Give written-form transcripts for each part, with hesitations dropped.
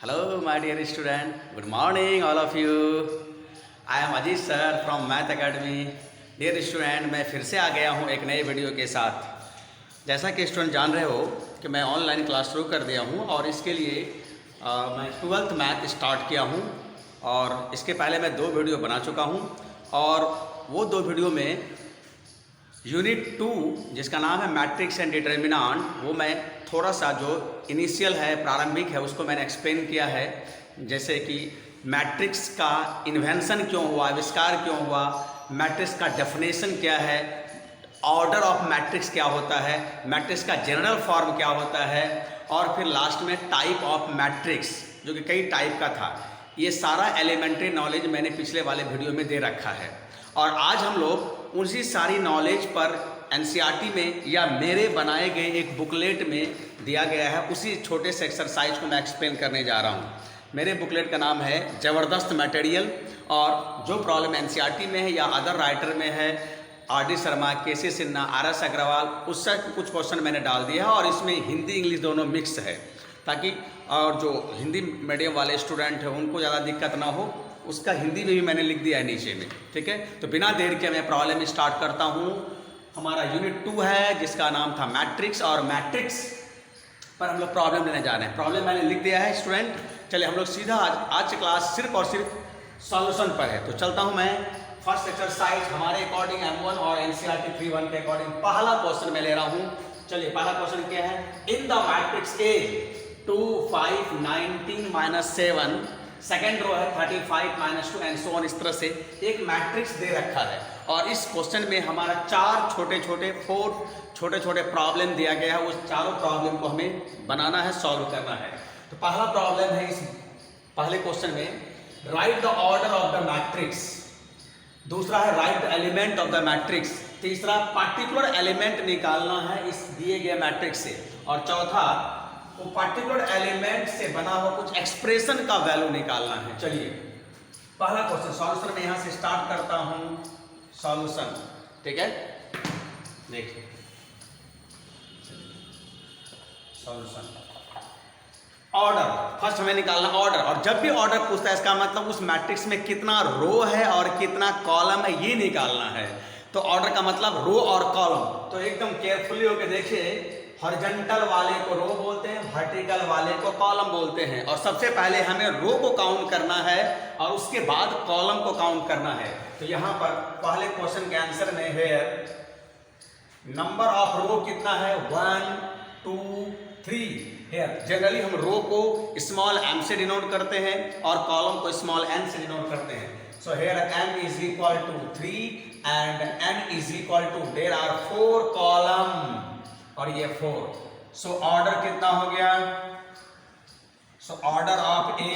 Hello, my dear student. Good morning, all of you. I am Ajit sir from Math Academy. Dear student, मैं फिर से आ गया हूँ एक नए वीडियो के साथ। जैसा कि स्टूडेंट जान रहे हो कि मैं ऑनलाइन क्लास शुरू कर दिया हूँ और इसके लिए मैं 12th मैथ स्टार्ट किया हूँ और इसके पहले मैं 2 वीडियो बना चुका हूँ और वो 2 वीडियो में यूनिट 2 जिसका नाम है मैट्रिक्स एंड डिटर्मिनेंट, वो मैं थोड़ा सा जो इनिशियल है, प्रारंभिक है, उसको मैंने एक्सप्लेन किया है। जैसे कि मैट्रिक्स का इन्वेंशन क्यों हुआ, आविष्कार क्यों हुआ, मैट्रिक्स का डेफिनेशन क्या है, ऑर्डर ऑफ मैट्रिक्स क्या होता है, मैट्रिक्स का जनरल फॉर्म क्या होता है और फिर लास्ट में टाइप ऑफ मैट्रिक्स जो कि कई टाइप का था। ये सारा एलिमेंट्री नॉलेज मैंने पिछले वाले वीडियो में दे रखा है और आज हम लोग उसी सारी नॉलेज पर एनसीईआरटी में या मेरे बनाए गए एक बुकलेट में दिया गया है, उसी छोटे से एक्सरसाइज को मैं एक्सप्लेन करने जा रहा हूँ। मेरे बुकलेट का नाम है ज़बरदस्त मटेरियल और जो प्रॉब्लम एनसीईआरटी में है या अदर राइटर में है, RD. Sharma, KC. Sinha, RS. Agarwal, उससे कुछ क्वेश्चन मैंने डाल दिया है और इसमें हिंदी इंग्लिश दोनों मिक्स है ताकि और जो हिंदी मीडियम वाले स्टूडेंट हैं उनको ज़्यादा दिक्कत ना हो। उसका हिंदी में भी मैंने लिख दिया है नीचे में, ठीक है। तो बिना देर के मैं प्रॉब्लम स्टार्ट करता हूँ। हमारा यूनिट 2 है जिसका नाम था मैट्रिक्स और मैट्रिक्स पर हम लोग प्रॉब्लम लेने जा रहे हैं। प्रॉब्लम मैंने लिख दिया है स्टूडेंट। चलिए हम लोग सीधा आज की क्लास सिर्फ और सिर्फ सॉल्यूशन पर है। तो चलता हूँ मैं फर्स्ट एक्सरसाइज हमारे अकॉर्डिंग M1 और एनसीईआरटी 3.1 के अकॉर्डिंग पहला क्वेश्चन मैं ले रहा हूँ। चलिए पहला क्वेश्चन क्या है, in the matrix A 2 5 19 -7, second row है 35 -2 एंड सो ऑन। इस तरह से एक मैट्रिक्स दे रखा है और इस क्वेश्चन में हमारा 4 छोटे छोटे प्रॉब्लम दिया गया है। उस चारों प्रॉब्लम को हमें बनाना है, सॉल्व करना है। तो पहला प्रॉब्लम है इस पहले क्वेश्चन में, right the order of the matrix. दूसरा है right the element of the matrix. तीसरा पार्टिकुलर एलिमेंट निकालना है इस दिए गए मैट्रिक्स से और चौथा वो पार्टिकुलर एलिमेंट से बना हुआ कुछ एक्सप्रेशन का वैल्यू निकालना है। चलिए पहला क्वेश्चन सॉल्यूशन में यहां से स्टार्ट करता हूं। सॉल्यूशन, ठीक है, देखिए सॉल्यूशन ऑर्डर फर्स्ट हमें निकालना ऑर्डर। और जब भी ऑर्डर पूछता है इसका मतलब उस मैट्रिक्स में कितना रो है और कितना कॉलम है ये निकालना है। तो ऑर्डर का मतलब रो और कॉलम। तो एकदम केयरफुली होकर देखिए, हॉरिजॉन्टल वाले को रो बोलते हैं, वर्टिकल वाले को कॉलम बोलते हैं और सबसे पहले हमें रो को काउंट करना है और उसके बाद कॉलम को काउंट करना है। तो यहाँ पर पहले क्वेश्चन के आंसर में है नंबर ऑफ रो कितना है, 1 2 3। जनरली हम रो को स्मॉल m से डिनोट करते हैं और कॉलम को स्मॉल n से डिनोट करते हैं। So here m is equal to 3 and n is equal to there are 4 column और ये 4। सो ऑर्डर कितना हो गया, सो ऑर्डर ऑफ A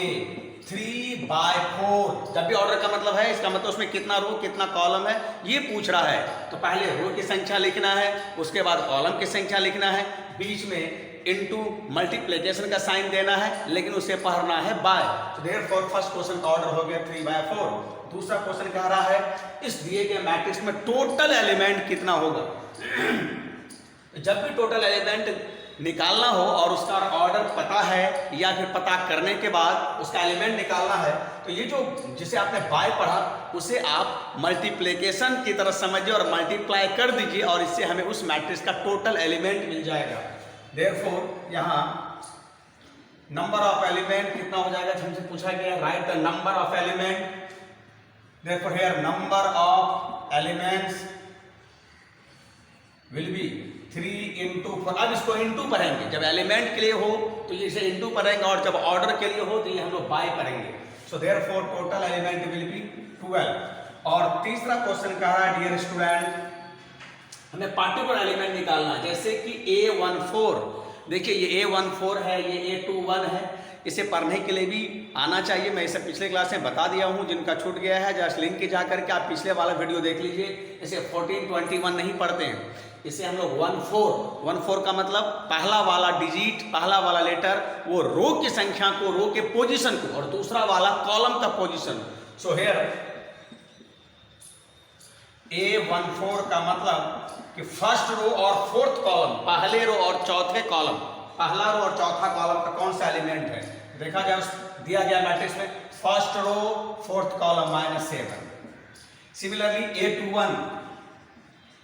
3/4। जब भी ऑर्डर का मतलब है इसका मतलब उसमें कितना रो कितना कॉलम है ये पूछ रहा है। तो पहले रो की संख्या लिखना है, उसके बाद कॉलम की संख्या लिखना है, बीच में इनटू मल्टीप्लिकेशन का साइन देना है, लेकिन उसे पढ़ना है बाय। तो देयरफॉर फर्स्ट क्वेश्चन का ऑर्डर हो गया 3/4। दूसरा क्वेश्चन कह रहा है इस दिए गए मैट्रिक्स में टोटल एलिमेंट कितना होगा। जब भी टोटल एलिमेंट निकालना हो और उसका ऑर्डर पता है या फिर पता करने के बाद उसका एलिमेंट निकालना है, तो ये जो जिसे आपने बाय पढ़ा उसे आप मल्टीप्लिकेशन की तरह समझिए और मल्टीप्लाई कर दीजिए और इससे हमें उस मैट्रिक्स का टोटल एलिमेंट मिल जाएगा। देयरफॉर यहाँ नंबर ऑफ एलिमेंट कितना हो जाएगा, हमसे पूछा गया right the number of element. Therefore here number of elements will be 3 × 4। अब इसको इंटू पढ़ेंगे, जब एलिमेंट के लिए हो तो ये इसे इंटू पढ़ेंगे और जब ऑर्डर के लिए हो तो ये हम लोग बाय करेंगे। So therefore total element will be 12। और तीसरा क्वेश्चन कह रहा है डियर स्टूडेंट हमें पार्टिकुलर एलिमेंट निकालना है, जैसे कि A14। देखिए ये A14 है, ये A21 है। इसे पढ़ने के लिए भी आना चाहिए। मैं इसे पिछले क्लास में बता दिया हूँ, जिनका छूट गया है जस्ट लिंक के जा करके आप पिछले वाला वीडियो देख लीजिए। इसे 14 21 नहीं पढ़ते हैं, इसे हम लोग 14 का मतलब पहला वाला डिजिट, पहला वाला लेटर वो रो की संख्या को, रो के पोजीशन को, और दूसरा वाला कॉलम का पोजीशन। सो हियर A14 का मतलब कि फर्स्ट रो और फोर्थ कॉलम, पहले रो और चौथे कॉलम, पहला रो और चौथा कॉलम का कौन सा एलिमेंट है देखा गया दिया गया मैट्रिक्स में first row fourth column -7। Similarly A21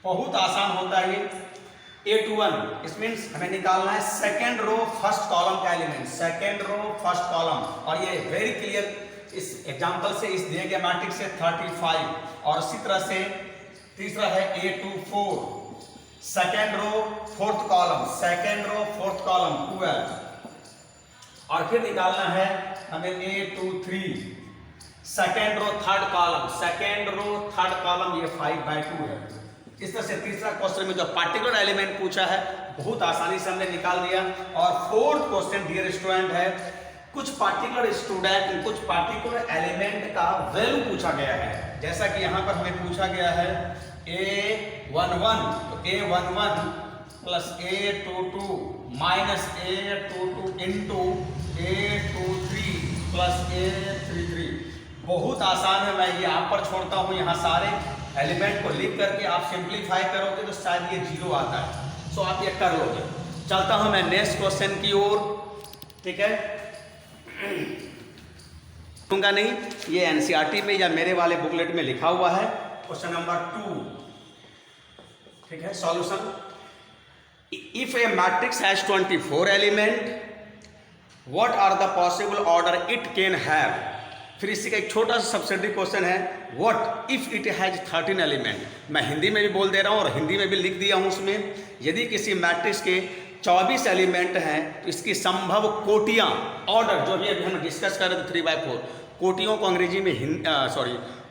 बहुत आसान होता है ये A21 इस मीन्स हमें निकालना है सेकेंड रो फर्स्ट कॉलम का element, second row first column, और ये वेरी क्लियर इस एग्जांपल से, इस दिए गए मैट्रिक्स से 35। और इसी तरह से तीसरा है A24 second row fourth column, second row fourth column 12। और फिर निकालना है हमें A23 second row third column, second row third column, ये 5/2 है। इस तरह से तीसरा क्वेश्चन में जो पार्टिकुलर एलिमेंट पूछा है बहुत आसानी से हमने निकाल दिया। और फोर्थ क्वेश्चन डियर स्टूडेंट है कुछ पार्टिकुलर एलिमेंट का वैल्यू पूछा गया है। जैसा कि यहाँ पर हमें पूछा गया है A11, तो A11 plus A22 minus A22 into A23 plus A33। बहुत आसान है, मैं ये आप पर छोड़ता हूँ। यहाँ सारे एलिमेंट को लिख करके आप सिंप्लीफाई करोगे तो शायद ये 0 आता है, सो आप ये कर लोगे। चलता हूँ मैं नेक्स्ट क्वेश्चन की ओर, ठीक है। दूंगा नहीं, ये एनसीईआरटी में या मेरे वाले बुकलेट में लिखा हुआ है। क्वेश्चन नंबर 2, ठीक है। Solution, if a matrix has 24 element what are the possible order it can have. फिर इसी का एक छोटा सा सब्सिडरी क्वेश्चन है what if it has 13 element. मैं हिंदी में भी बोल दे रहा हूँ और हिंदी में भी लिख दिया हूँ उसमें। यदि किसी मैट्रिक्स के 24 एलिमेंट हैं तो इसकी संभव कोटियाँ, ऑर्डर जो भी अभी हम डिस्कस कर रहे थे 3/4, कोटियों को अंग्रेजी में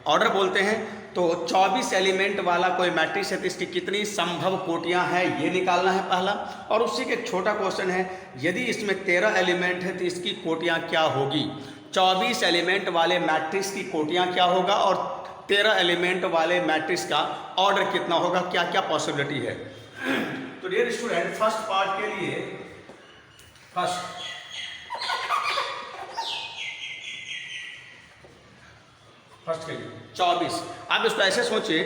ऑर्डर बोलते हैं। तो 24 एलिमेंट वाला कोई मैट्रिक्स है तो इसकी कितनी संभव कोटियाँ हैं ये निकालना है पहला। और उसी के एक छोटा क्वेश्चन है यदि इसमें 13 एलिमेंट है तो इसकी कोटियाँ क्या होगी। 24 एलिमेंट वाले मैट्रिक्स की कोटियाँ क्या होगा और 13 एलिमेंट वाले मैट्रिक्स का ऑर्डर कितना होगा, क्या क्या पॉसिबिलिटी है। तो डियर स्टूडेंट फर्स्ट पार्ट के लिए फर्स्ट के लिए 24, आप इसको ऐसे सोचिए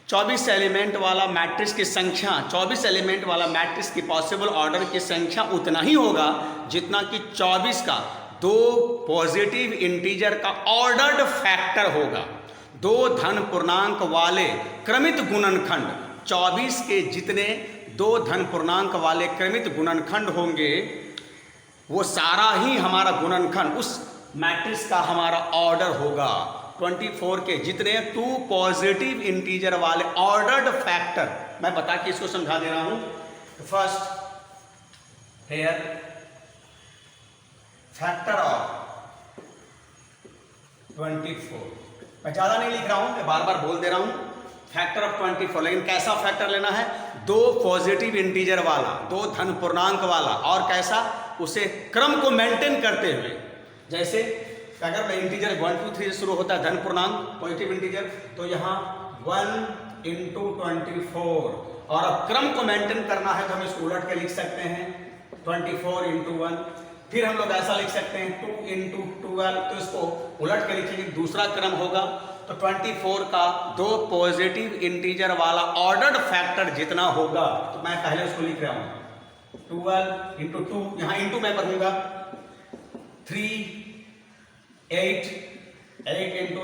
24 एलिमेंट वाला मैट्रिक्स की संख्या, 24 एलिमेंट वाला मैट्रिक्स की पॉसिबल ऑर्डर की संख्या उतना ही होगा जितना कि 24 का 2 पॉजिटिव इंटीजर का ऑर्डर्ड फैक्टर होगा। 2 धन पूर्णांक वाले क्रमित गुणनखंड, 24 के जितने 2 धन पूर्णांक वाले क्रमित गुणनखंड होंगे वो सारा ही हमारा गुणनखंड उस मैट्रिक्स का हमारा ऑर्डर होगा। 24 के जितने 2 पॉजिटिव इंटीजर वाले ऑर्डर्ड फैक्टर, मैं बता के इसको समझा दे रहा हूं। फर्स्ट हेयर फैक्टर ऑफ 24, मैं ज्यादा नहीं लिख रहा हूं, मैं बार बार बोल दे रहा हूं फैक्टर ऑफ 24। लेकिन कैसा फैक्टर लेना है, 2 पॉजिटिव इंटीजर वाला, 2 धन पूर्णांक वाला, और कैसा, उसे क्रम को मेंटेन करते हुए। जैसे अगर मैं इंटीजर 1 2 3 से शुरू होता है धन पूर्णांक पॉजिटिव इंटीजर, तो यहाँ 1 × 24, और अब क्रम को मेंटेन करना है तो हम इसको उलट के लिख सकते हैं 24 × 1। फिर हम लोग ऐसा लिख सकते हैं 2 × 12, तो इसको उलट के लिखेंगे, दूसरा क्रम होगा। तो 24 का 2 पॉजिटिव इंटीजर वाला ऑर्डर्ड फैक्टर जितना होगा, तो मैं पहले उसको लिख रहा हूं 12 × 2, यहाँ इंटू मैं पढ़ूंगा 3 8 ×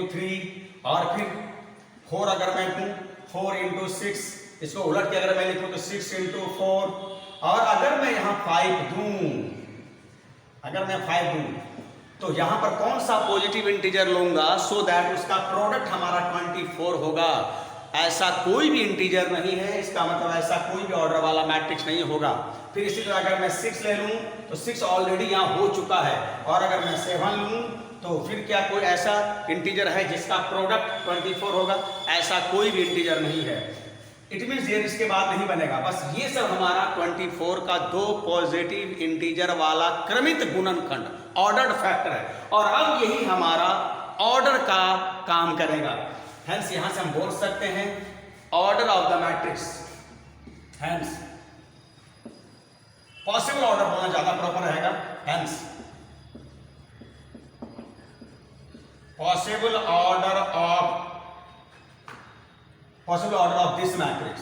3, और फिर 4 अगर मैं दूं 4 × 6, इसको उलट के अगर मैं लिखूं तो 6 × 4, और अगर मैं यहाँ 5 दूं, अगर मैं 5 दूं तो यहां पर कौन सा पॉजिटिव इंटीजर लूंगा सो दैट उसका प्रोडक्ट हमारा 24 होगा। ऐसा कोई भी इंटीजर नहीं है, इसका मतलब ऐसा कोई भी ऑर्डर वाला मैट्रिक्स नहीं होगा। फिर इसी तरह अगर मैं 6 ले लूं तो 6 ऑलरेडी यहां हो चुका है, और अगर मैं 7 लूं तो फिर क्या कोई ऐसा इंटीजर है जिसका प्रोडक्ट 24 होगा, ऐसा कोई भी इंटीजर नहीं है। इट मीन्स ये इसके बाद नहीं बनेगा। बस ये सब हमारा 24 का 2 पॉजिटिव इंटीजर वाला क्रमित गुणनखंड ऑर्डर्ड फैक्टर है, और अब यही हमारा ऑर्डर का काम करेगा। हेंस यहां से हम बोल सकते हैं order of the matrix, hence possible order बोलना ज्यादा प्रॉपर रहेगा। Hence possible order of this matrix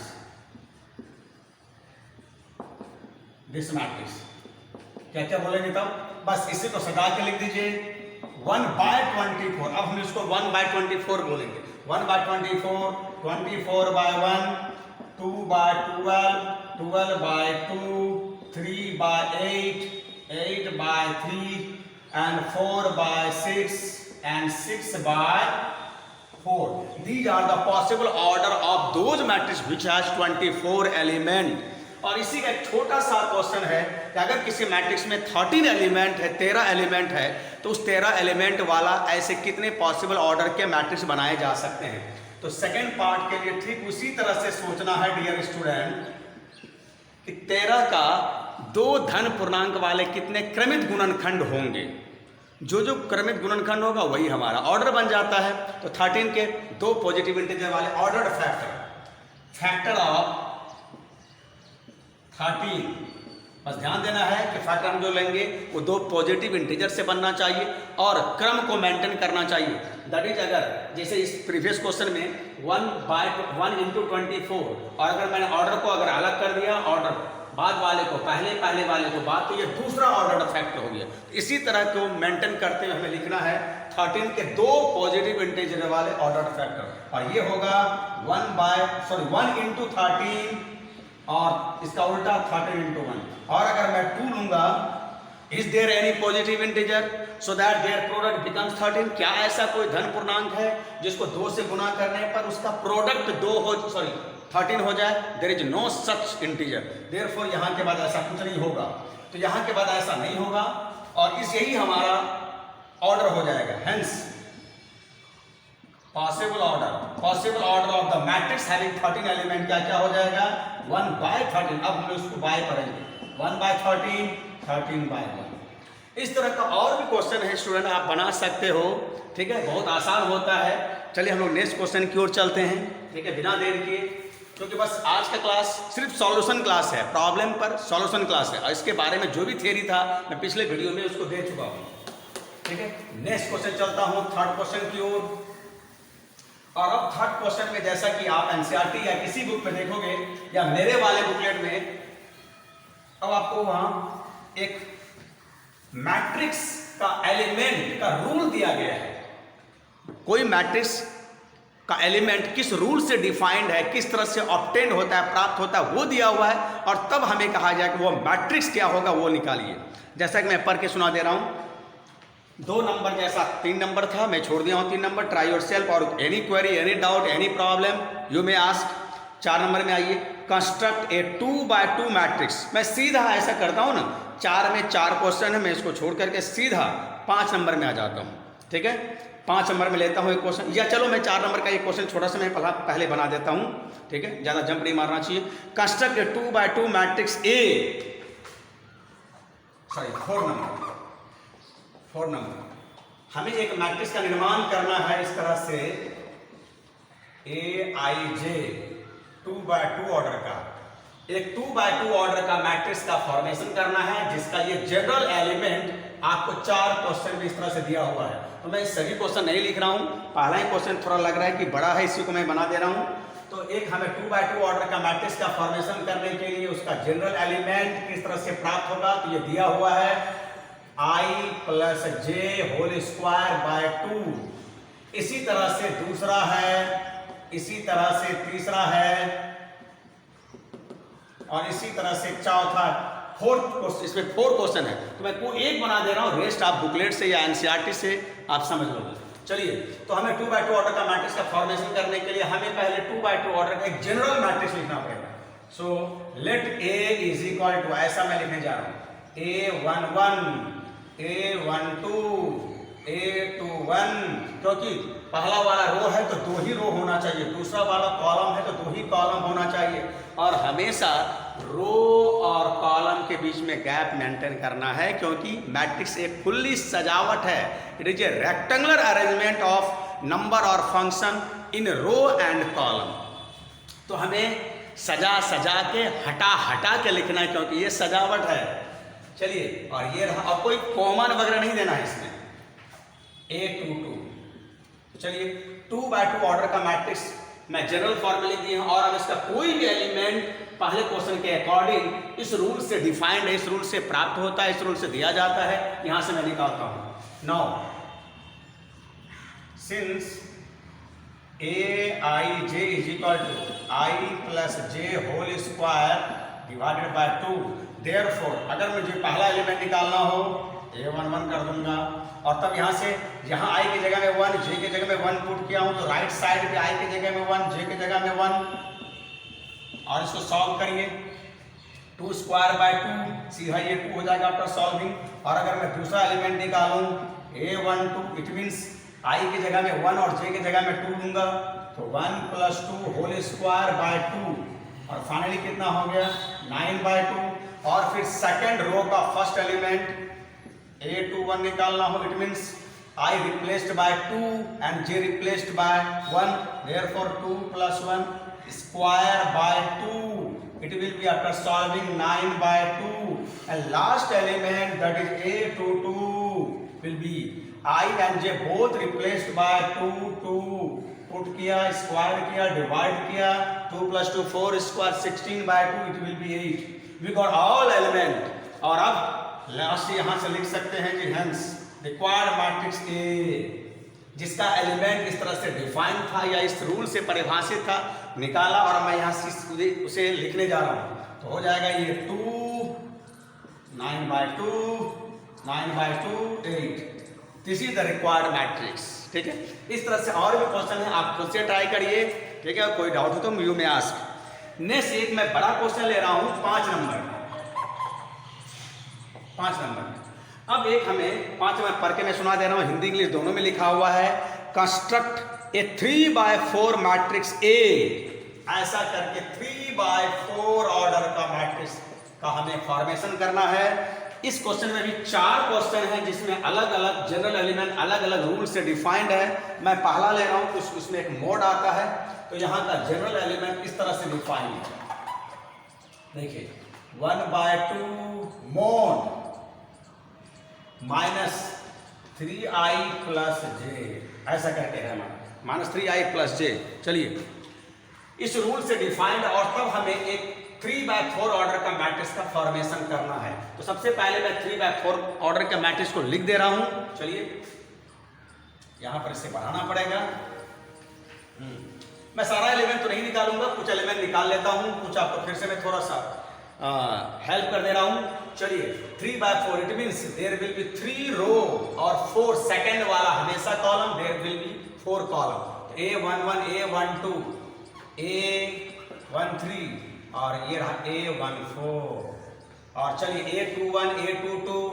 क्या क्या बोलेंगे तब? बस इसी को सजा के लिख दीजिए 1/24। अब हम इसको 1/24 बोलेंगे। 1/24, 24/1, 2/12, 12/2, 3/8, 8/3 and 4/6 and 6/4. These are the possible order of those matrix which has 24 element. और इसी का एक छोटा सा क्वेश्चन है कि अगर किसी मैट्रिक्स में 13 एलिमेंट है, 13 एलिमेंट है, तो उस 13 एलिमेंट वाला ऐसे कितने पॉसिबल ऑर्डर के मैट्रिक्स बनाए जा सकते हैं। तो सेकंड पार्ट के लिए ठीक उसी तरह से सोचना है डियर स्टूडेंट कि 13 का 2 धन पूर्णांक वाले कितने क्रमित गुणनखंड होंगे। जो जो क्रमित गुणनखंड होगा वही हमारा ऑर्डर बन जाता है। तो 13 के 2 पॉजिटिव इंटीजर वाले ऑर्डर्ड फैक्टर ऑफ 13, बस ध्यान देना है कि फैक्टर हम जो लेंगे वो 2 पॉजिटिव इंटीजर से बनना चाहिए और क्रम को मेंटेन करना चाहिए। दैट इज अगर जैसे इस प्रीवियस क्वेश्चन में 1/1 × 24 और अगर मैंने ऑर्डर को अगर अलग कर दिया, ऑर्डर बाद वाले को पहले वाले को बाद, तो ये दूसरा ऑर्डर फैक्टर हो गया। इसी तरह को मेंटेन करते हुए हमें लिखना है 13 के 2 पॉजिटिव इंटीजर वाले ऑर्डर फैक्टर, और ये होगा 1 × 13 और इसका उल्टा 13 × 1। और अगर मैं 2 लूंगा, is there any positive integer so that their product becomes 13? क्या ऐसा कोई धन पूर्णांक है जिसको 2 से गुना करने पर उसका प्रोडक्ट 13 हो जाए? There is no such integer. Therefore यहाँ के बाद ऐसा कुछ नहीं होगा। तो यहाँ के बाद ऐसा नहीं होगा और यही हमारा ऑर्डर हो जाएगा। Hence possible order of the matrix having 13 element क्या हो जाएगा? 1/13। अब हम उसको बाय करेंगे 1/13, 13/1। इस तरह का और भी क्वेश्चन है स्टूडेंट, आप बना सकते हो। ठीक है, बहुत आसान होता है। चलिए हम लोग नेक्स्ट क्वेश्चन की ओर चलते हैं। ठीक है, बिना देर किए, क्योंकि बस आज का क्लास सिर्फ सॉल्यूशन क्लास है, प्रॉब्लम पर सॉल्यूशन क्लास है, और इसके बारे में जो भी थियरी था मैं पिछले वीडियो में उसको दे चुका हूँ। ठीक है, नेक्स्ट क्वेश्चन चलता हूँ थर्ड क्वेश्चन की ओर। और अब थर्ड क्वेश्चन में जैसा कि आप एनसीईआरटी या किसी बुक में देखोगे या मेरे वाले बुकलेट में, अब आपको वहां एक मैट्रिक्स का एलिमेंट का रूल दिया गया है। कोई मैट्रिक्स का एलिमेंट किस रूल से डिफाइंड है, किस तरह से ऑब्टेन होता है, प्राप्त होता है, वो दिया हुआ है, और तब हमें कहा जाए कि वो मैट्रिक्स क्या होगा, वो निकालिए। जैसा कि मैं पढ़ के सुना दे रहा हूं, 2 नंबर जैसा 3 नंबर था, मैं छोड़ दिया हूं 3 नंबर। ट्राई योरसेल्फ और any query, any doubt, any problem you may ask. 4 number में आइए, कंस्ट्रक्ट ए 2x2 मैट्रिक्स। मैं सीधा ऐसा करता हूं ना, 4 में 4 क्वेश्चन है, मैं इसको छोड़ करके सीधा 5 नंबर में आ जाता हूं। ठीक है, 5 नंबर में लेता हूं एक क्वेश्चन, या चलो मैं 4 नंबर का एक क्वेश्चन छोटा सा मैं पहले बना देता हूं। ठीक है, ज्यादा जंप नहीं मारना चाहिए। Construct A 2x2 matrix A, 4 number. हमें एक मैट्रिक्स का निर्माण करना है इस तरह से, Aij 2x2 ऑर्डर का, एक 2x2 ऑर्डर का मैट्रिक्स का फॉर्मेशन करना है, जिसका ये जनरल एलिमेंट आपको 4 क्वेश्चन में इस तरह से दिया हुआ है। तो मैं सभी क्वेश्चन नहीं लिख रहा हूं, पहला ही क्वेश्चन थोड़ा लग रहा है कि बड़ा है, इसी को मैं बना दे रहा हूं। तो एक हमें 2x2 ऑर्डर का मैट्रिक्स का फॉर्मेशन करने के लिए उसका जनरल एलिमेंट किस तरह से प्राप्त होगा, तो ये दिया हुआ है I + j² / 2। इसी तरह से दूसरा है, इसी तरह से तीसरा है, और इसी तरह से चौथा, फोर्थ क्वेश्चन। इसमें 4 क्वेश्चन है, तो मैं कोई एक बना दे रहा हूं, रेस्ट आप बुकलेट से या एनसीईआरटी से आप समझ लोगे। चलिए, तो हमें 2x2 ऑर्डर का मैट्रिक्स का फॉर्मेशन करने के लिए हमें पहले 2x2 ऑर्डर का एक जनरल मैट्रिक्स लिखना पड़ेगा। सो लेट A = ऐसा मैं लिखने जा रहा हूं, A11, A12, A21, क्योंकि पहला वाला रो है तो 2 ही रो होना चाहिए, दूसरा वाला कॉलम है तो 2 ही कॉलम होना चाहिए, और हमेशा रो और कॉलम के बीच में गैप मेंटेन करना है, क्योंकि मैट्रिक्स एक खुली सजावट है। It is a rectangular arrangement of number और function in row and column. तो हमें सजा के हटा के लिखना है, क्योंकि ये सजावट है। चलिए, और ये रहा, अब कोई कॉमन वगैरह नहीं देना है इसमें, A22। चलिए, 2x2 ऑर्डर का मैट्रिक्स मैं जनरल फॉर्म लिख दिया, और अब इसका कोई भी एलिमेंट पहले क्वेश्चन के अकॉर्डिंग इस रूल से डिफाइंड है, इस रूल से प्राप्त होता है, इस रूल से दिया जाता है। यहां से मैं निकालता हूं। Now since aij is equal to i plus j whole square divided by 2, therefore अगर मुझे पहला एलिमेंट निकालना हो a11 कर दूंगा, और तब यहाँ से जहाँ i की जगह में 1, j की जगह में 1 पुट किया हूँ, तो राइट साइड पे i की जगह में 1, j की जगह में 1, और इसको सॉल्व करिए। 2 स्क्वायर बाय 2 सीधा ये 2 हो जाएगा आफ्टर सॉल्विंग। और अगर मैं दूसरा एलिमेंट निकालूं a12, इट मीन्स i की जगह में 1 और j की जगह में 2 दूंगा, तो 1 प्लस 2 होल स्क्वायर बाय 2, और फाइनली कितना हो गया 9 बाय 2। और फिर सेकेंड रो का फर्स्ट एलिमेंट a21 निकालना हो, it means i replaced by 2 and j replaced by 1, therefore 2 plus 1 square by 2, it will be after solving 9 by 2, and last element that is a22 will be I and j both replaced by 2 put किया, square किया, divide किया, 2 plus 2 4 square 16 by 2, it will be 8. We got all element. और अब last यहाँ से लिख सकते हैं कि hence required matrix A, जिसका एलिमेंट इस तरह से डिफाइन था या इस रूल से परिभाषित था, निकाला, और मैं यहाँ से उसे लिखने जा रहा हूँ, तो हो जाएगा ये 2 9 by 2 9 by 2 8, this is the required matrix. ठीक है, इस तरह से और भी क्वेश्चन है, आप खुद से ट्राई करिए। ठीक है, कोई डाउट हो तो यू में आस्क। नेक्स्ट एक मैं बड़ा क्वेश्चन ले रहा हूँ 5 नंबर। अब एक हमें 5 नंबर पढ़ के मैं सुना दे रहा हूँ, हिंदी इंग्लिश दोनों में लिखा हुआ है। कंस्ट्रक्ट ए 3/4 मैट्रिक्स ए, ऐसा करके 3/4 ऑर्डर का मैट्रिक्स का हमें फॉर्मेशन करना है। इस क्वेश्चन में भी 4 क्वेश्चन हैं जिसमें अलग अलग जनरल एलिमेंट अलग अलग रूल से डिफाइंड है। मैं पहला ले रहा हूँ, कुछ उसमें एक मोड आता है, तो यहाँ का जनरल एलिमेंट इस तरह से डिफाइंड है। देखिए 1/2 मोड -3i प्लस जे, ऐसा करके है हमारा -3i प्लस जे। चलिए इस रूल से डिफाइंड, और तब हमें एक 3/4 ऑर्डर का मैट्रिक्स का फॉर्मेशन करना है। तो सबसे पहले मैं 3/4 ऑर्डर के मैट्रिक्स को लिख दे रहा हूं। चलिए यहां पर इसे बढ़ाना पड़ेगा। मैं सारा एलिमेंट तो नहीं निकालूंगा, कुछ एलिमेंट निकाल लेता हूं, कुछ आपको फिर से मैं थोड़ा सा हेल्प कर दे रहा हूं। चलिए 3/4 it means there will be 3 row और 4 सेकंड वाला हमेशा column, there will be 4 column. a11 a12 a13 और ये रहा a14, और चलिए a21 a22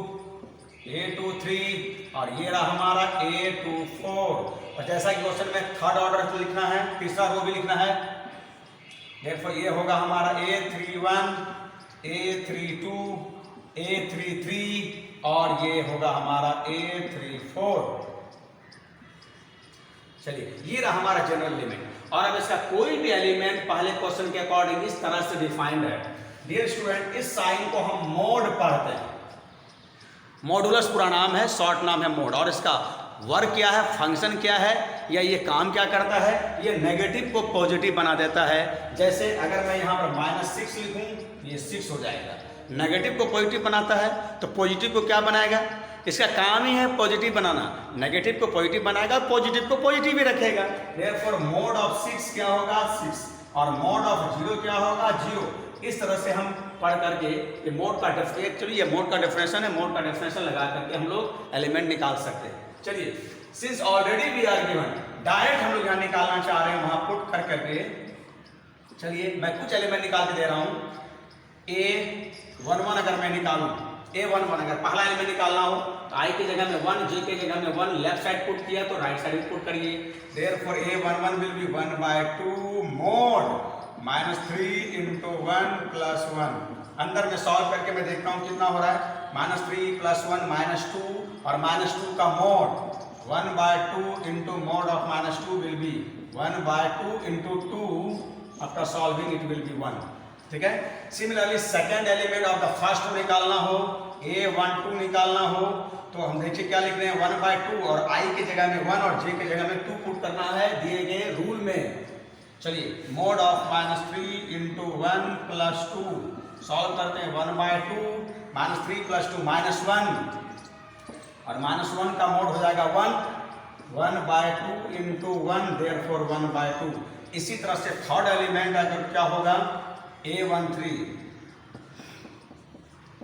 a23 और ये रहा हमारा a24। और जैसा कि क्वेश्चन में थर्ड ऑर्डर तो लिखना है, तीसरा रो भी लिखना है, therefore ये होगा हमारा a31 a32 a33 और ये होगा हमारा a34। चलिए ये रहा हमारा जनरल एलिमेंट। और अब इसका कोई भी एलिमेंट पहले क्वेश्चन के अकॉर्डिंग इस तरह से डिफाइंड है। डियर स्टूडेंट, इस साइन को हम मोड पढ़ते हैं। मॉडुलस पूरा नाम है, शॉर्ट नाम है मोड। और इसका वर्क क्या है, फंक्शन क्या है, या ये काम क्या करता है, ये नेगेटिव को पॉजिटिव बना देता है। जैसे अगर मैं यहाँ पर -6 लिखूं, ये 6 हो जाएगा। नेगेटिव को पॉजिटिव बनाता है, तो पॉजिटिव को क्या बनाएगा, इसका काम ही है पॉजिटिव बनाना। नेगेटिव को पॉजिटिव बनाएगा, पॉजिटिव को पॉजिटिव ही रखेगा। देयरफॉर मोड ऑफ 6 क्या होगा 6, और मोड ऑफ 0 क्या होगा 0। इस तरह से हम पढ़ करके ये मोड का एक्चुअली ये मोड का डेफिनेशन है, मोड का डेफिनेशन लगा करके हम लोग एलिमेंट निकाल सकते हैं। चलिए since already we are given, direct हम लोग यहाँ निकालना चाह रहे हैं, वहां पुट कर करके। चलिए मैं कुछ एलिमेंट निकाल के दे रहा हूँ। a11 अगर मैं निकालूं, a11 अगर पहला एलिमेंट निकालना हो तो i की जगह में 1, j की जगह में 1 लेफ्ट साइड पुट किया तो राइट साइड पुट करिए। Therefore a11 will be 1/2 mode -3 × 1 + 1। अंदर में सॉल्व करके मैं देखता हूँ कितना हो रहा है, -3 + 1 -2, और -2 का mode 1/2 × mode of -2 will be 1/2 × 2। After solving it will be 1। ठीक है। Similarly second element of the first निकालना हो, a12 निकालना हो, तो हम देखिए क्या लिख रहे हैं 1/2, और i की जगह में 1 और j की जगह में 2 पुट करना है दिए गए रूल में। चलिए mode of -3 into 1 plus 2 solve करते हैं। 1/2 -3 प्लस 2 -1 और -1 का मोड हो जाएगा 1। 1/2 इंटू 1 देयरफॉर 1/2। इसी तरह से थर्ड एलिमेंट अगर क्या होगा A13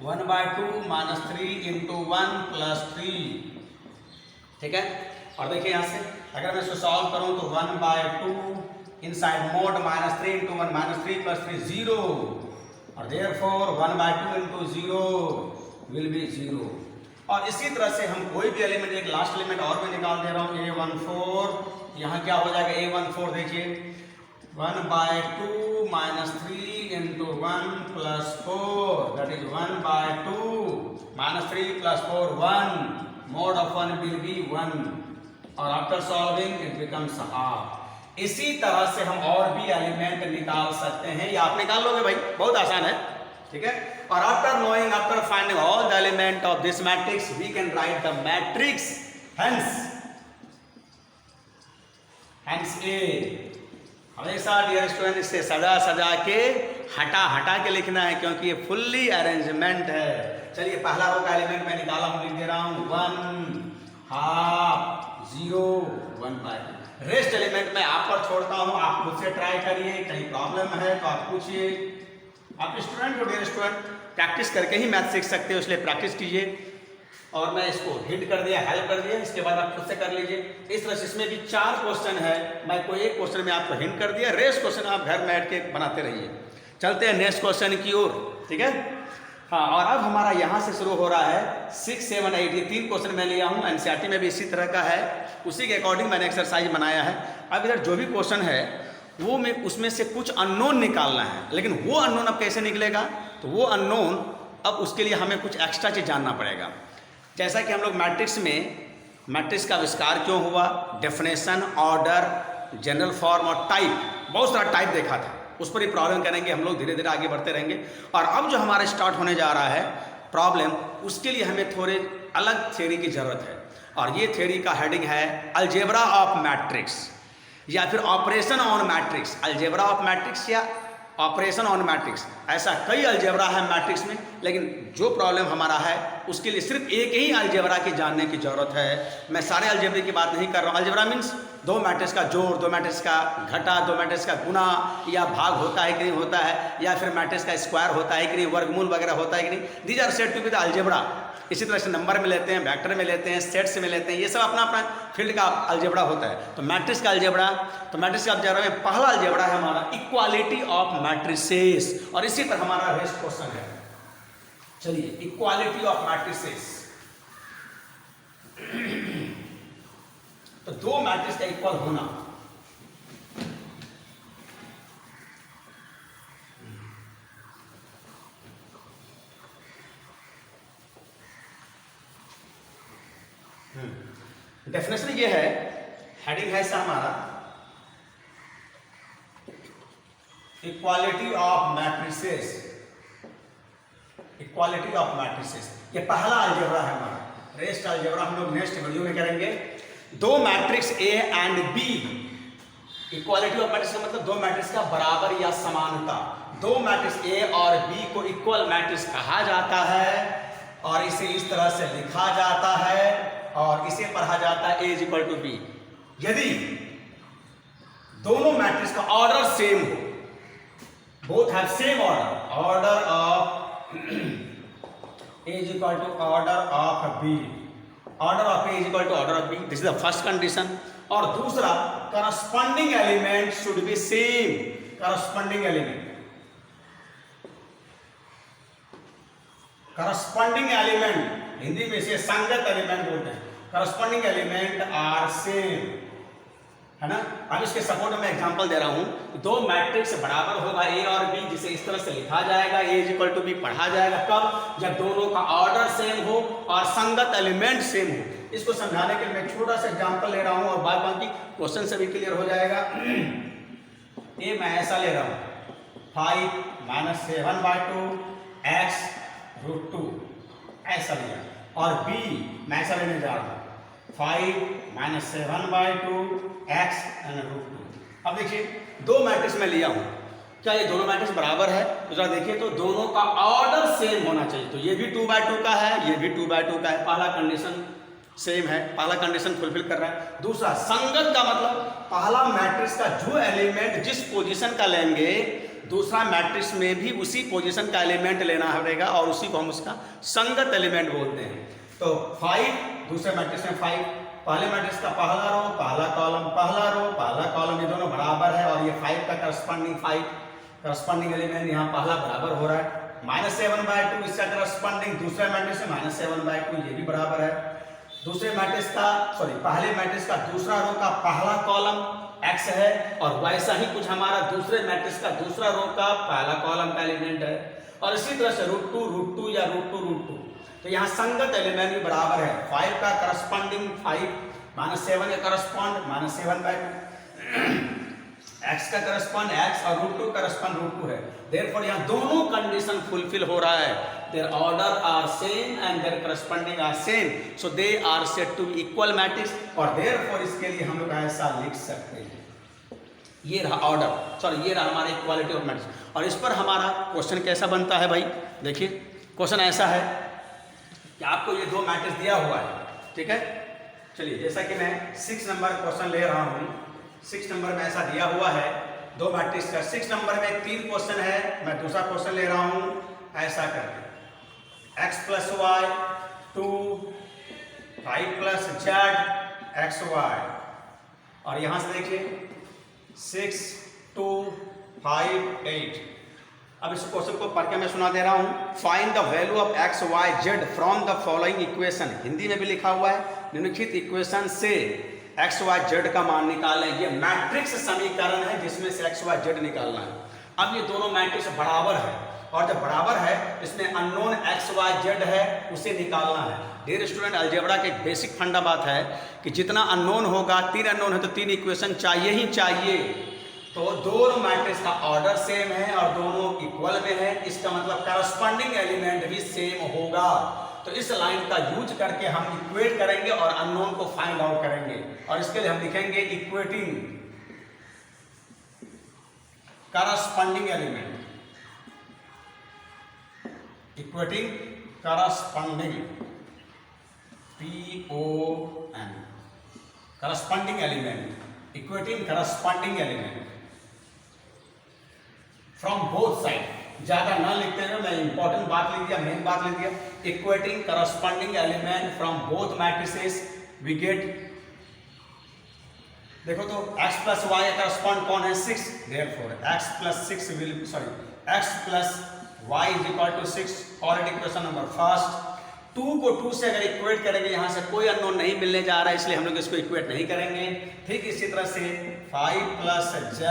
1/2 -3 इंटू 1 प्लस 3। ठीक है, और देखिए यहाँ से अगर मैं इसको सॉल्व करूँ तो 1/2 इनसाइड मोड -3 इंटू 1 -3 प्लस 3 0 और देयरफॉर 1/2 इंटू 0 विल बी 0। और इसी तरह से हम कोई भी एलिमेंट, एक लास्ट एलिमेंट और मैं निकाल दे रहा हूँ A14। यहाँ क्या हो जाएगा A14 देखिए 1/2 -3 into 1 plus 4 that is 1/2 -3 plus 4 1 mode of 1 will be 1 और after solving it becomes half. इसी तरह से हम और भी एलिमेंट निकाल सकते हैं, या आप निकाल लोगे भाई, बहुत आसान है। ठीक है, और after knowing, after finding all the element of this matrix we can write the matrix hence A. हमेशा डियर स्टूडेंट इसे सजा सजा के हटा के लिखना है, क्योंकि ये फुल्ली अरेंजमेंट है। चलिए पहला रो का एलिमेंट मैं निकाला हूं, लिख दे रहा हूं 1 हाफ 0 1/2। रेस्ट एलिमेंट मैं आप पर छोड़ता हूं, आप मुझसे ट्राई करिए, कहीं प्रॉब्लम है तो आप पूछिए। आप स्टूडेंट हो डियर स्टूडेंट, प्रैक्टिस करके ही मैथ सीख सकते हो, इसलिए प्रैक्टिस कीजिए। और मैं इसको हिंट कर दिया, हेल्प कर दिया, इसके बाद आप खुद से कर लीजिए। इस तरह से इसमें भी 4 क्वेश्चन है, मैं कोई एक क्वेश्चन में आपको हिंट कर दिया, रेस्ट क्वेश्चन आप घर बैठ के बनाते रहिए। चलते हैं नेक्स्ट क्वेश्चन की ओर। ठीक है, हाँ, और अब हमारा यहाँ से शुरू हो रहा है 6, 7, 8। ये 3 क्वेश्चन मैं लिया हूँ, एनसीईआरटी में भी इसी तरह का है, उसी के अकॉर्डिंग मैंने एक्सरसाइज बनाया है। अब इधर जो भी क्वेश्चन है वो में उसमें से कुछ अननोन निकालना है, लेकिन वो अननोन अब कैसे निकलेगा, तो वो अननोन अब उसके लिए हमें कुछ एक्स्ट्रा चीज़ जानना पड़ेगा। जैसा कि हम लोग मैट्रिक्स में मैट्रिक्स का आविष्कार क्यों हुआ, डेफिनेशन, ऑर्डर, जनरल फॉर्म और टाइप, बहुत सारा टाइप देखा था, उस पर ही प्रॉब्लम करेंगे हम लोग, धीरे धीरे आगे बढ़ते रहेंगे। और अब जो हमारा स्टार्ट होने जा रहा है प्रॉब्लम, उसके लिए हमें थोड़े अलग थ्योरी की ज़रूरत है, और ये थ्योरी का हेडिंग है अलजेब्रा ऑफ मैट्रिक्स या फिर operation on matrix. Algebra of matrix या ऑपरेशन ऑन मैट्रिक्स, ऐसा कई अलजेब्रा है मैट्रिक्स में, लेकिन जो प्रॉब्लम हमारा है उसके लिए सिर्फ एक ही अलजेब्रा की जानने की ज़रूरत है। मैं सारे अलजेब्रे की बात नहीं कर रहा हूँ। अलजेब्रा मीन्स दो मैट्रिक्स का जोड़, दो मैट्रिक्स का घटा, दो मैट्रिक्स का गुना या भाग होता है कि नहीं होता है, या फिर मैट्रिक्स का स्क्वायर होता है कि नहीं, वर्गमूल वगैरह होता है कि नहीं। These are said to be the algebra. इसी तरह से नंबर में लेते हैं, वेक्टर में लेते हैं, सेट्स में लेते हैं, ये सब अपना अपना फील्ड का अलजेब्रा होता है। तो मैट्रिक्स का अलजेब्रा, तो मैट्रिक्स का अलजेब्रा में पहला अलजेब्रा है हमारा इक्वालिटी ऑफ मैट्रिसेस, और इसी पर हमारा रेस्ट क्वेश्चन है। चलिए इक्वालिटी ऑफ मैट्रिसेस, तो दो मैट्रिक्स का इक्वल होना। डेफिनेशन ये है, हेडिंग है इसका हमारा equality of matrices. Equality of matrices ये पहला अलजेब्रा है हमारा। रेस्ट अलजेब्रा हम लोग नेक्स्ट वीडियो में करेंगे। दो matrix A and B, equality of matrix का मतलब दो मैट्रिक्स का बराबर या समानता। दो मैट्रिक्स ए और बी को इक्वल मैट्रिक्स कहा जाता है, और इसे इस तरह से लिखा जाता है, और इसे पढ़ा जाता है A इक्वल टू बी। यदि दोनों मैट्रिक्स का ऑर्डर सेम हो, both have same order, order of A equal to order of B, order of A equal to order of B, this is the first condition. और दूसरा, corresponding element should be same. Corresponding element, corresponding element Hindi में इसे संगत element बोलते हैं। Corresponding element are same, है ना। अब इसके सपोर्ट में मैं एग्जांपल दे रहा हूं, दो मैट्रिक्स बराबर होगा ए और बी, जिसे इस तरह से लिखा जाएगा, A इक्वल टू बी पढ़ा जाएगा कब, जब दोनों का ऑर्डर सेम हो और संगत एलिमेंट सेम हो। इसको समझाने के लिए मैं छोटा सा एग्जांपल ले रहा हूं, और बाद बाकी क्वेश्चन से भी क्लियर हो जाएगा। ए मैं ऐसा ले रहा हूं 5 - 7/2 x √2 ऐसा लिया, और B मैं ऐसा लेने जा रहा हूं 5 - 7/2 x and √2। अब देखिए दो मैट्रिक्स मैं लिया हूँ, क्या ये दोनों मैट्रिक्स बराबर है? तो जरा देखिए तो दोनों का ऑर्डर सेम होना चाहिए। तो ये भी 2/2 का है, ये भी 2/2 का है। पहला कंडीशन सेम है, पहला कंडीशन फुलफिल कर रहा है। दूसरा संगत का मतलब पहला मैट्रिक्स का जो एलिमेंट जिस पोजीशन का लेंगे दूसरा मैट्रिक्स में भी उसी पोजीशन का एलिमेंट लेना पड़ेगा और उसी को हम उसका संगत एलिमेंट बोलते हैं। तो 5 दूसरे मैट्रिक्स में 5, पहले मैट्रिक्स का पहला रो पहला कॉलम, पहला रो पहला कॉलम, ये दोनों बराबर है और ये 5 का करस्पॉन्डिंग एलिमेंट यहाँ पहला बराबर हो रहा है। -7/2 इसका करस्पॉन्डिंग दूसरे मैट्रिक्स से -7/2 ये भी बराबर है। दूसरे मैट्रिक्स का पहले मैट्रिक्स का दूसरा रो का पहला कॉलम x है और वैसा ही कुछ हमारा दूसरे मैट्रिक्स का दूसरा रो का पहला कॉलम का एलिमेंट है। और इसी तरह से √2 या √2 तो यहाँ संगत एलिमेंट भी बराबर है। 5 का करस्पॉन्डिंग 5 -7 का करस्पॉन्ड -7/2 x का करस्पॉन्ड x और √2 करस्पॉन्ड √2 है। देयरफॉर यहाँ दोनों कंडीशन फुलफिल हो रहा है। Their order are same and their corresponding are same, so they are said to be equal matrix. और देयरफॉर इसके लिए हम लोग ऐसा लिख सकते हैं, ये रहा ऑर्डर, ये रहा हमारा इक्वालिटी ऑफ मैट्रिक्स। और इस पर हमारा क्वेश्चन कैसा बनता है भाई? देखिए क्वेश्चन ऐसा है कि आपको ये दो मैट्रिक्स दिया हुआ है, ठीक है। चलिए जैसा कि मैं 6 नंबर क्वेश्चन ले रहा हूँ, 6 नंबर में ऐसा दिया हुआ है दो मैट्रिक्स का। 6 नंबर में 3 क्वेश्चन है, मैं दूसरा क्वेश्चन ले रहा हूँ ऐसा करके x + y 2 5 + z xy। और यहाँ से देखिए 6 2 5 8। अब इस क्वेश्चन को पढ़ के मैं सुना दे रहा हूँ। Find the value of x y z from the following equation. Hindi में भी लिखा हुआ है, निम्नलिखित इक्वेशन से x y z का मान निकालें। ये मैट्रिक्स समीकरण है जिसमें से x y z निकालना है। अब ये दोनों मैट्रिक्स बराबर है और जब बराबर है इसमें अननोन x y z है उसे निकालना है। डियर स्टूडेंट, अलजेब्रा के एक बेसिक फंडा बात है कि जितना अननोन होगा, 3 अननोन है तो 3 इक्वेशन चाहिए ही चाहिए। तो दोनों मैट्रिक्स का ऑर्डर सेम है और दोनों इक्वल में है, इसका मतलब करस्पॉन्डिंग एलिमेंट भी सेम होगा। तो इस लाइन का यूज करके हम इक्वेट करेंगे और अननोन को फाइंड आउट करेंगे। और इसके लिए हम लिखेंगे equating corresponding element, equating corresponding PON corresponding element, equating corresponding element from both side. ज्यादा ना लिखते हुए मैं इंपॉर्टेंट बात लिख दिया, मेन बात लिख दिया। Equating corresponding element from both matrices we get. देखो तो x + y का करस्पॉन्ड कौन है? 6। Therefore x + 6 will x + y = 6। और इक्वेशन नंबर फर्स्ट 2 को 2 से अगर इक्वेट करेंगे, यहाँ से कोई अननोन नहीं मिलने जा रहा है इसलिए हम लोग इसको इक्वेट नहीं करेंगे। ठीक इसी तरह से 5 + z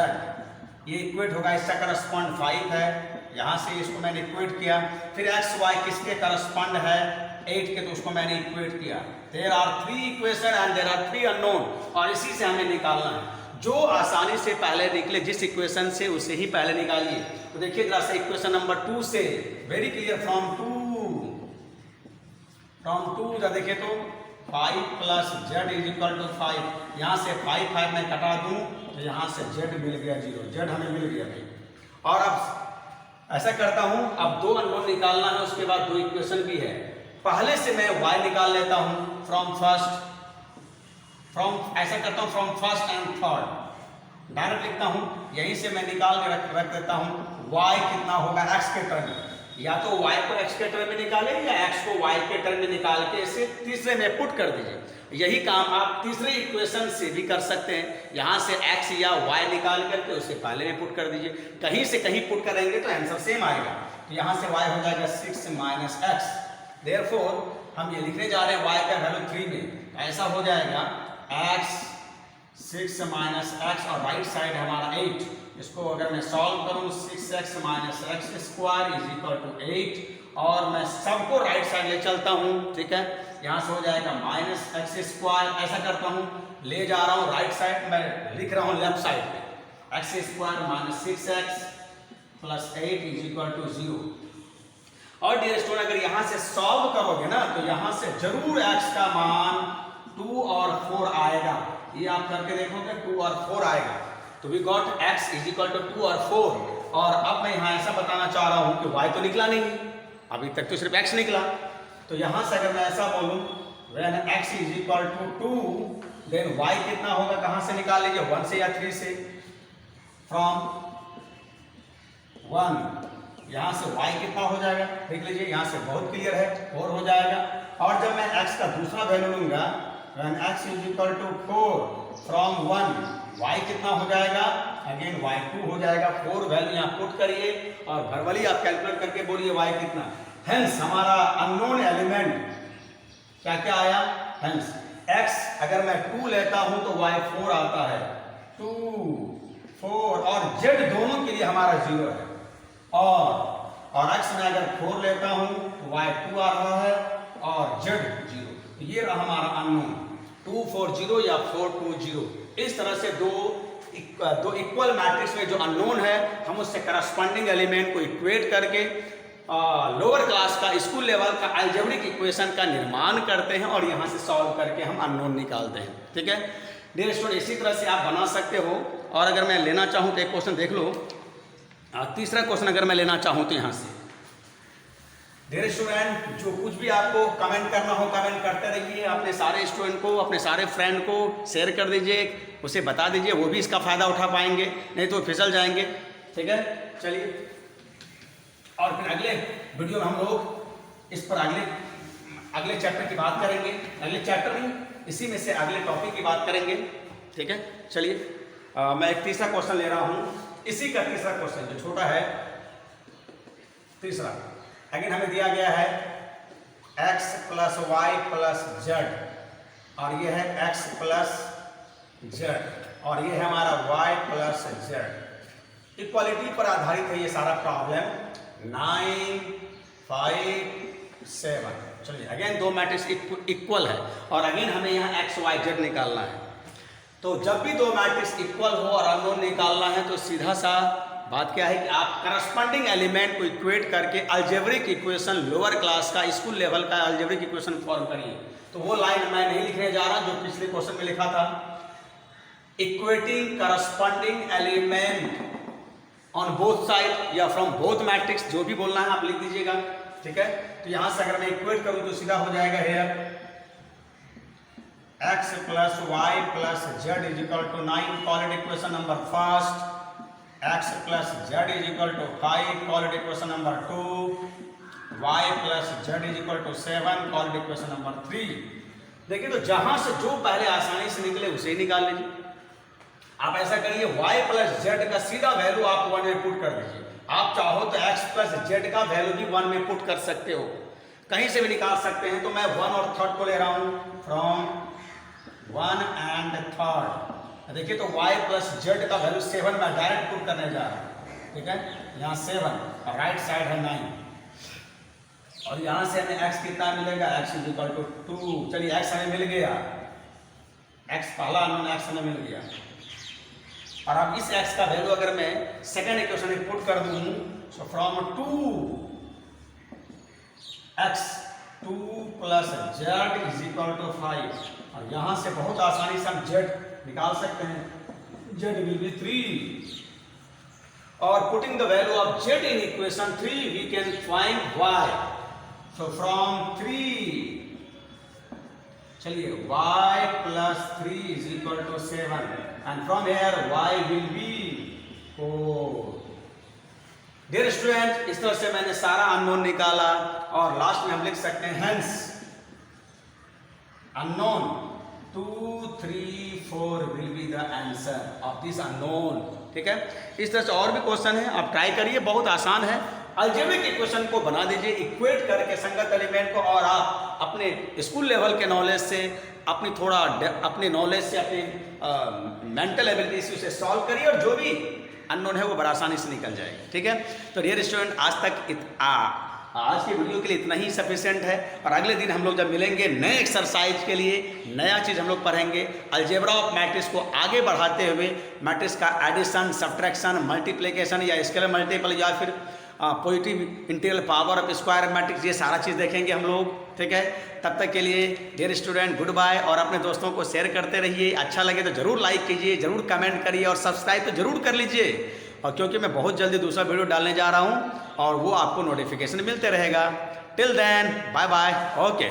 ये इक्वेट होगा, इसका करस्पॉन्ड 5 है, यहाँ से इसको मैंने इक्वेट किया। फिर x y किसके करस्पॉन्ड है? 8 के, तो उसको मैंने इक्वेट किया। There are 3 equation and there are 3 unknown और इसी से हमें निकालना है। जो आसानी से पहले निकले जिस इक्वेशन से उसे ही पहले निकालिए। तो देखिए जरा से इक्वेशन नंबर 2 से, वेरी क्लियर, फ्रॉम 2 देखिए तो 5 + z = 5। यहाँ से 5 मैं कटा दूं तो यहाँ से z मिल गया 0, z हमें मिल गया भाई। और अब ऐसा करता हूँ, अब 2 अननोन निकालना है, उसके बाद 2 इक्वेशन भी है। पहले से मैं y निकाल लेता हूँ ऐसा करता हूँ from first and third, direct लिखता हूँ। यहीं से मैं निकाल के रख देता हूँ y कितना होगा x के टर्म में। या तो y को x के टर्म में निकालें या x को y के टर्म में निकाल के इसे तीसरे में पुट कर दीजिए। यही काम आप तीसरे इक्वेशन से भी कर सकते हैं। यहाँ से x या y निकाल करके उसे पहले में पुट कर दीजिए। कहीं से कहीं पुट करेंगे तो आंसर सेम आएगा। तो यहाँ से y हो जाएगा 6 - x। देयरफॉर हम ये लिखने जा रहे हैं y का वैल्यू 3 में, ऐसा हो जाएगा x 6 - x और राइट साइड हमारा 8। इसको अगर मैं सॉल्व करूं 6x - x² = 8 और मैं सबको राइट साइड ले चलता हूं, ठीक है। यहाँ से हो जाएगा -x²। ऐसा करता हूं, ले जा रहा हूं राइट साइड, मैं लिख रहा हूं लेफ्ट साइड पे x² - 6x + 8 = 0। और डियर स्टूडेंट, अगर यहाँ से सॉल्व करोगे ना तो यहाँ से जरूर x का मान 2 और 4 आएगा। ये आप करके देखोगे 2 और 4 आएगा। तो we got x is equal to 2 और 4। और अब मैं यहाँ ऐसा बताना चाह रहा हूँ कि y तो निकला नहीं, अभी तक तो सिर्फ x निकला। तो यहाँ से अगर मैं ऐसा बोलूँ when x is equal to 2 then y कितना होगा, कहाँ से निकाल लीजिए, 1 से या 3 से। फ्रॉम 1 यहाँ से y कितना हो जाएगा, देख लीजिए यहाँ से बहुत क्लियर है, 4 हो जाएगा। और जब मैं x का दूसरा वैल्यू लूंगा when x is equal to 4 from 1 y कितना हो जाएगा, अगेन y2 हो जाएगा। 4 वैल्यू यहाँ पुट करिए और भरवली आप कैलकुलेट करके बोलिए y कितना। हेंस हमारा अननोन एलिमेंट क्या क्या आया, हेंस x अगर मैं 2 लेता हूं तो y 4 आता है, 2 4 और z दोनों के लिए हमारा 0 है। और x में अगर 4 लेता हूं तो y 2 आ रहा है और z 0। तो ये रहा हमारा अननोन 2 4 0 या 4 2 0। इस तरह से दो इक्वल मैट्रिक्स में जो अननोन है हम उससे करस्पॉन्डिंग एलिमेंट को इक्वेट करके लोअर क्लास का स्कूल लेवल का अलजेब्रिक इक्वेशन का निर्माण करते हैं और यहाँ से सॉल्व करके हम अननोन निकालते हैं। ठीक है डियर स्टूडेंट, इसी तरह से आप बना सकते हो। और अगर मैं लेना चाहूँ तो एक क्वेश्चन देख लो, तीसरा क्वेश्चन अगर मैं लेना चाहूँ तो यहाँ से डियर स्टूडेंट जो कुछ भी आपको कमेंट करना हो कमेंट करते रहिए, अपने सारे स्टूडेंट को अपने सारे फ्रेंड को शेयर कर दीजिए, उसे बता दीजिए, वो भी इसका फ़ायदा उठा पाएंगे, नहीं तो फिसल जाएंगे। ठीक है चलिए, और फिर अगले वीडियो में हम लोग इस पर अगले चैप्टर की बात करेंगे, अगले चैप्टर नहीं इसी में से अगले टॉपिक की बात करेंगे। ठीक है चलिए मैं एक तीसरा क्वेश्चन ले रहा हूँ, इसी का तीसरा क्वेश्चन जो छोटा है तीसरा, अगेन हमें दिया गया है x plus y plus z और ये है x प्लस जेड और ये है हमारा y प्लस जेड। इक्वालिटी पर आधारित है ये सारा प्रॉब्लम। 9 5 7। चलिए अगेन दो मैट्रिक्स इक्वल है और अगेन हमें यहाँ x y z निकालना है। तो जब भी दो मैट्रिक्स इक्वल हो और अननोन निकालना है तो सीधा सा बात क्या है कि आप करस्पॉन्डिंग एलिमेंट को इक्वेट करके अलजेब्रिक इक्वेशन लोअर क्लास का स्कूल लेवल का अलजेब्रिक इक्वेशन फॉर्म करिए। तो वो लाइन मैं नहीं लिखने जा रहा जो पिछले क्वेश्चन में लिखा था, equating corresponding element on both side या फ्रॉम बोथ मैट्रिक्स, जो भी बोलना है आप लिख दीजिएगा। ठीक है तो यहां से अगर मैं इक्वेट करूं तो सीधा हो जाएगा here x plus y plus z is equal to 9, call it equation number first, x plus z is equal to 5, call it equation number 2, y plus z is equal to 7, call it equation number 3। देखिए तो जहां से जो पहले आसानी से निकले उसे ही निकाल लीजिए। आप ऐसा करिए y प्लस जेड का सीधा वैल्यू आप 1 में पुट कर दीजिए। आप चाहो तो x प्लस जेड का वैल्यू भी 1 में पुट कर सकते हो, कहीं से भी निकाल सकते हैं। तो मैं 1 और 3 को ले रहा हूं, फ्रॉम 1 एंड 3। देखिए तो y प्लस जेड का वैल्यू 7 मैं डायरेक्ट पुट करने जा रहा हूँ। ठीक है यहाँ 7 और राइट साइड है 9 और यहाँ से हमें x कितना मिलेगा, x इज इक्वल टू 2। चलिए x हमें मिल गया, x पहला अननोन x हमें मिल गया। और अब इस x का वैल्यू अगर मैं सेकंड इक्वेशन में पुट कर दूं so from 2x 2 plus z is equal to 5 और यहां से बहुत आसानी से हम z निकाल सकते हैं, z विल बी 3 और putting the value of z in equation 3 we can find y। So from 3 चलिए y plus 3 is equal to 7 and from here y will be 4। Dear student इस तरह से मैंने सारा अननोन निकाला और लास्ट में हम लिख सकते हैं hence unknown 2 3 4 will be the answer of this unknown। ठीक है इस तरह से और भी क्वेश्चन है, आप ट्राई करिए, बहुत आसान है। अलजेब्रिक इक्वेशन को बना दीजिए इक्वेट करके संगत एलिमेंट को और आप अपने स्कूल लेवल के नॉलेज से अपने नॉलेज से अपने मेंटल एबिलिटी से उसे सॉल्व करिए और जो भी अननोन है वो बड़ा आसानी से निकल जाएगा। ठीक है तो डियर स्टूडेंट आज की वीडियो के लिए इतना ही सफिशिएंट है और अगले दिन हम लोग जब मिलेंगे नए एक्सरसाइज के लिए नया चीज़ हम लोग पढ़ेंगे। अलजेब्रा ऑफ मैट्रिक्स को आगे बढ़ाते हुए मैट्रिक्स का एडिशन सब्ट्रैक्शन मल्टीप्लिकेशन या स्केलर मल्टीपल या फिर positive integral power of square matrix, ये सारा चीज़ देखेंगे हम लोग, ठीक है। तब तक के लिए डियर स्टूडेंट गुड बाय, और अपने दोस्तों को शेयर करते रहिए। अच्छा लगे तो ज़रूर लाइक कीजिए, ज़रूर कमेंट करिए और सब्सक्राइब तो ज़रूर कर लीजिए। और क्योंकि मैं बहुत जल्दी दूसरा वीडियो डालने जा रहा हूँ और वो आपको नोटिफिकेशन मिलते रहेगा। Till then bye bye, okay.